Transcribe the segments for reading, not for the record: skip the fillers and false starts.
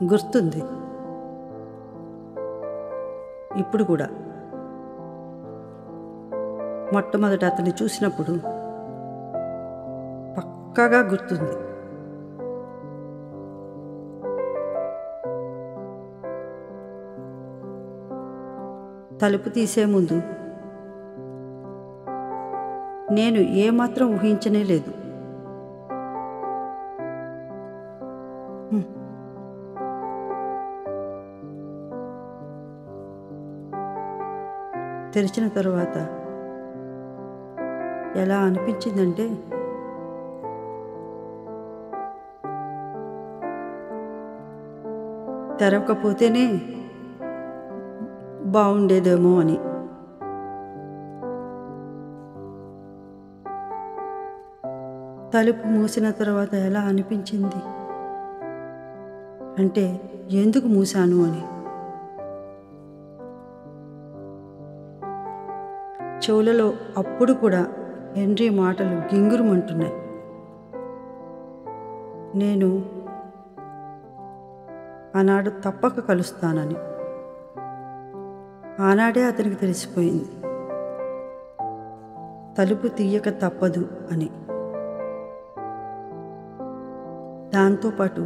గుర్తుంది. ఇప్పుడు కూడా మొట్టమొదట అతన్ని చూసినప్పుడు పక్కాగా గుర్తుంది. తలుపు తీసే ముందు నేను ఏమాత్రం ఊహించనే లేదు. తెరిచిన తరువాత ఎలా అనిపించిందంటే తెరవకపోతేనే బాగుండేదేమో అని. తలుపు మూసిన తర్వాత ఎలా అనిపించింది అంటే ఎందుకు మూసాను అని. చెవులలో అప్పుడు కూడా హెన్రీ మాటలు గింగురుమంటున్నాయి. నేను ఆనాడు తప్పక కలుస్తానని. ఆనాడే అతనికి తెలిసిపోయింది తలుపు తీయక తప్పదు అని. దాంతోపాటు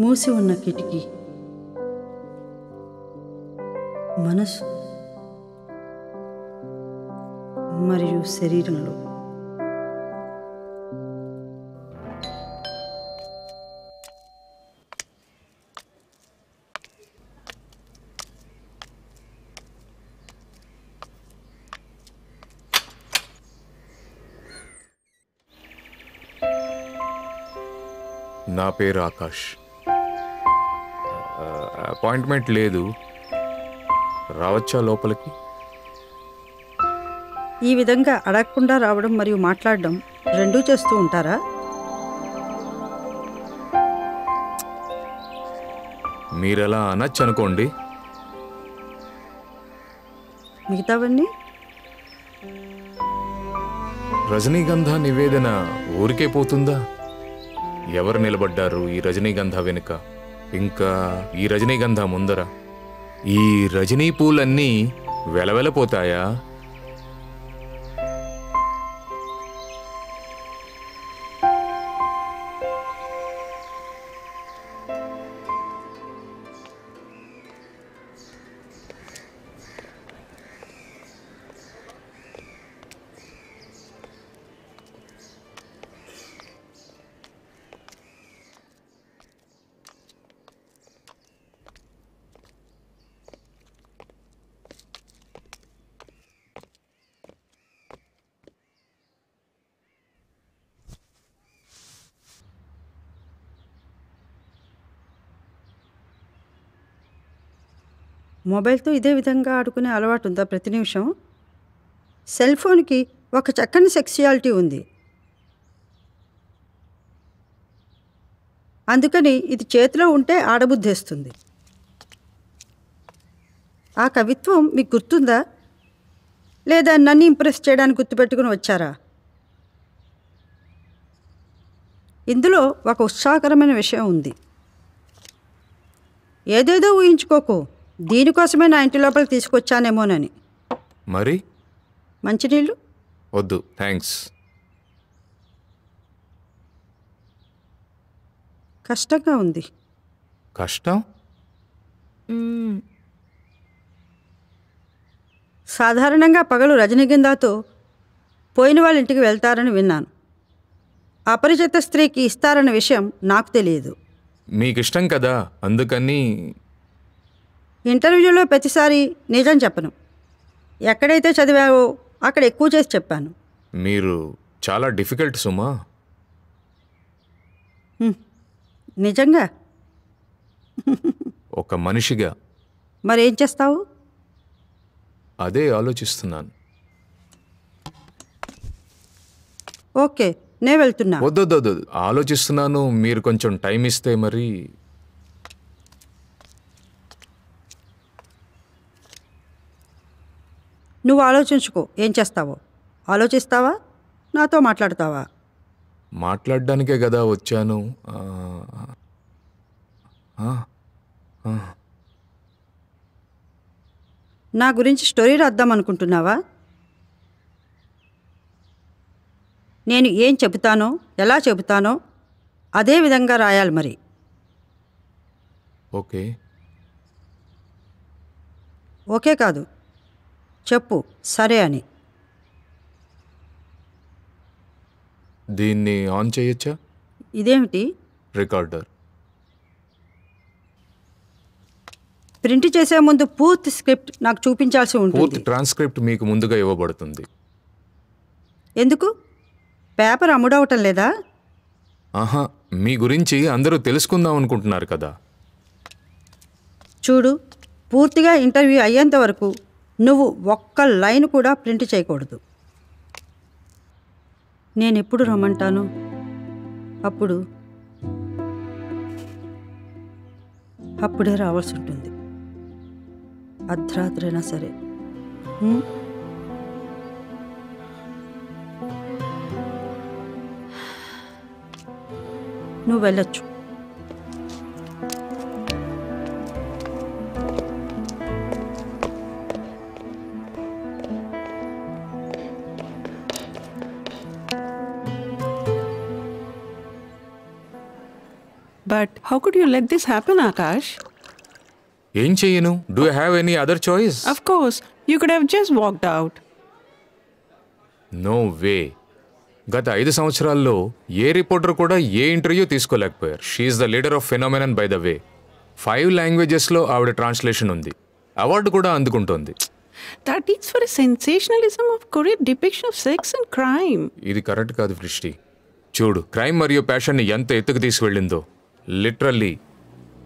మూసి ఉన్న కిటికీ, మనసు మరియు శరీరంలో నా పేరు ఆకాష్. అపాయింట్మెంట్ లేదు, రావచ్చా లోపలికి? ఈ విధంగా అడగకుండా రావడం మరియు మాట్లాడడం రెండూ చేస్తూ ఉంటారా? మీరెలా అనొచ్చు అనుకోండి. మిగతావన్నీ రజనీగంధ నివేదన ఊరికే పోతుందా? ఎవరు నిలబడ్డారు ఈ రజనీగంధ వెనుక, ఇంకా ఈ రజనీగంధ ముందర? ఈ రజనీ పూలన్నీ వెలవెలపోతాయా? మొబైల్తో ఇదే విధంగా ఆడుకునే అలవాటు ఉందా ప్రతి నిమిషం? సెల్ ఫోన్కి ఒక చక్కని సెక్సుయాలిటీ ఉంది. అందుకని ఇది చేతిలో ఉంటే ఆడబుద్ధేస్తుంది. ఆ కవిత్వం మీకు గుర్తుందా, లేదా నన్ను ఇంప్రెస్ చేయడానికి గుర్తుపెట్టుకుని వచ్చారా? ఇందులో ఒక ఉత్సాహకరమైన విషయం ఉంది. ఏదేదో ఊహించుకోకు, దీనికోసమే నా ఇంటి లోపలికి తీసుకొచ్చానేమోనని. మరి మంచినీళ్ళు వద్దు, థ్యాంక్స్. కష్టంగా ఉంది. కష్టం? సాధారణంగా పగలు రజనీగంధతో పోయిన వాళ్ళ ఇంటికి వెళ్తారని విన్నాను. అపరిచిత స్త్రీకి ఇస్తారన్న విషయం నాకు తెలియదు. మీకు ఇష్టం కదా, అందుకని. ఇంటర్వ్యూలో ప్రతిసారి నిజం చెప్పను. ఎక్కడైతే చదివావో అక్కడ ఎక్కువ చేసి చెప్పాను. మీరు చాలా డిఫికల్ట్ సుమా. నిజంగా? ఒక మనిషిగా. మరేం చేస్తావు? అదే ఆలోచిస్తున్నాను. ఓకే, నే వెళ్తున్నా. వద్దొద్దు, ఆలోచిస్తున్నాను. మీరు కొంచెం టైం ఇస్తే మరి. నువ్వు ఆలోచించుకో ఏం చేస్తావో. ఆలోచిస్తావా, నాతో మాట్లాడతావా? మాట్లాడడానికే కదా వచ్చాను. నా గురించి స్టోరీ రాద్దాం అనుకుంటున్నావా? నేను ఏం చెబుతానో ఎలా చెబుతానో అదే విధంగా రాయాలి మరి. ఓకే. ఓకే కాదు, చెప్పు సరే అని. దీన్ని ఆన్ చేయొచ్చా? ఇదేమిటి? రికార్డర్. ప్రింట్ చేసే ముందు పూర్తి స్క్రిప్ట్ నాకు చూపించాల్సి పూర్తి ఉంటుంది. ట్రాన్స్క్రిప్ట్ మీకు ముందుగా ఇవ్వబడుతుంది. ఎందుకు? పేపర్ అమ్ముడవటం లేదా? ఆహా, మీ గురించి అందరూ తెలుసుకుందాం అనుకుంటున్నారు కదా. చూడు, పూర్తిగా ఇంటర్వ్యూ అయ్యేంత వరకు నువ్వు ఒక్క లైన్ కూడా ప్రింట్ చేయకూడదు. నేను ఎప్పుడు రమ్మంటాను అప్పుడే రావాల్సి ఉంటుంది. అర్ధరాత్రైనా సరే. నువ్వు వెళ్ళొచ్చు. But how could you let this happen, Akash? ఏం చెయ్యను? Do you have any other choice? Of course, you could have just walked out. No way. గత 5 సంవత్సరాల్లో ఏ రిపోర్టర్ కూడా ఏ ఇంటర్వ్యూ తీసుకోలేకపోయారు. She is the leader of phenomenon by the way. 5 లాంగ్వేజెస్లో ఆవిడ ట్రాన్స్లేషన్ ఉంది. అవార్డు కూడా అందుకుంటోంది. That is for a sensationalism of Korean depiction of sex and crime. ఇది కరెక్ట్ కాదు వృష్టి. చూడు, క్రైమ్ మరియు ప్యాషన్ని ఎంత ఎత్తుకు తీసుకువెళ్ళిందో. లిటరల్లీ.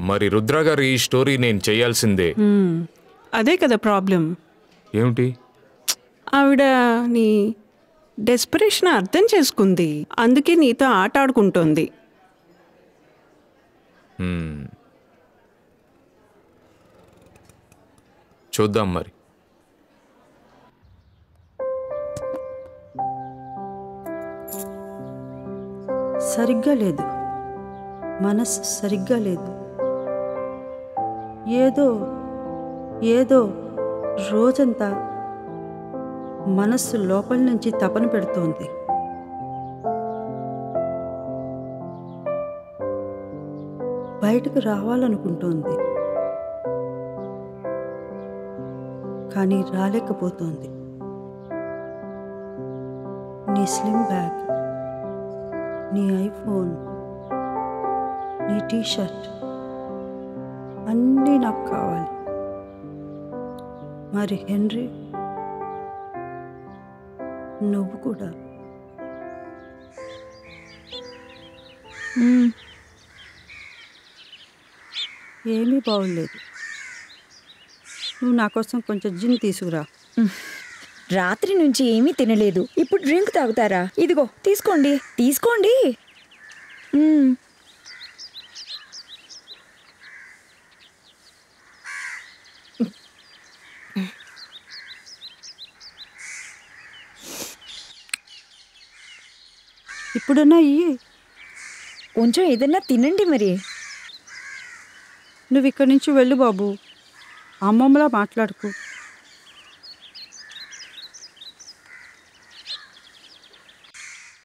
మరి రుద్ర గారు ఈ స్టోరీ నేను చేయాల్సిందే. అదే కదా ప్రాబ్లం. ఏమిటి? ఆవిడ నీ డెస్పరేషన్ అర్థం చేసుకుంది, అందుకే నీతో ఆట ఆడుకుంటోంది. చూద్దాం మరి. సరిగ్గా లేదు, మనసు సరిగ్గా లేదు. ఏదో రోజంతా మనస్సు లోపల నుంచి తపన పెడుతోంది. బయటకు రావాలనుకుంటోంది, కానీ రాలేకపోతోంది. నీ స్లిమ్ బ్యాగ్, నీ ఐఫోన్, నీ టీషర్ట్ అన్నీ నాకు కావాలి. మరి హెన్రీ, నువ్వు కూడా. ఏమీ బాగులేదు. నువ్వు నా కోసం కొంచెం జిన్ తీసుకురా. రాత్రి నుంచి ఏమీ తినలేదు, ఇప్పుడు డ్రింక్ తాగుతారా? ఇదిగో తీసుకోండి తీసుకోండి. ఇప్పుడన్నా ఇయ్యి. కొంచెం ఏదన్నా తినండి మరి. నువ్వు ఇక్కడి నుంచి వెళ్ళు బాబు, అమ్మమ్మలా మాట్లాడుకు.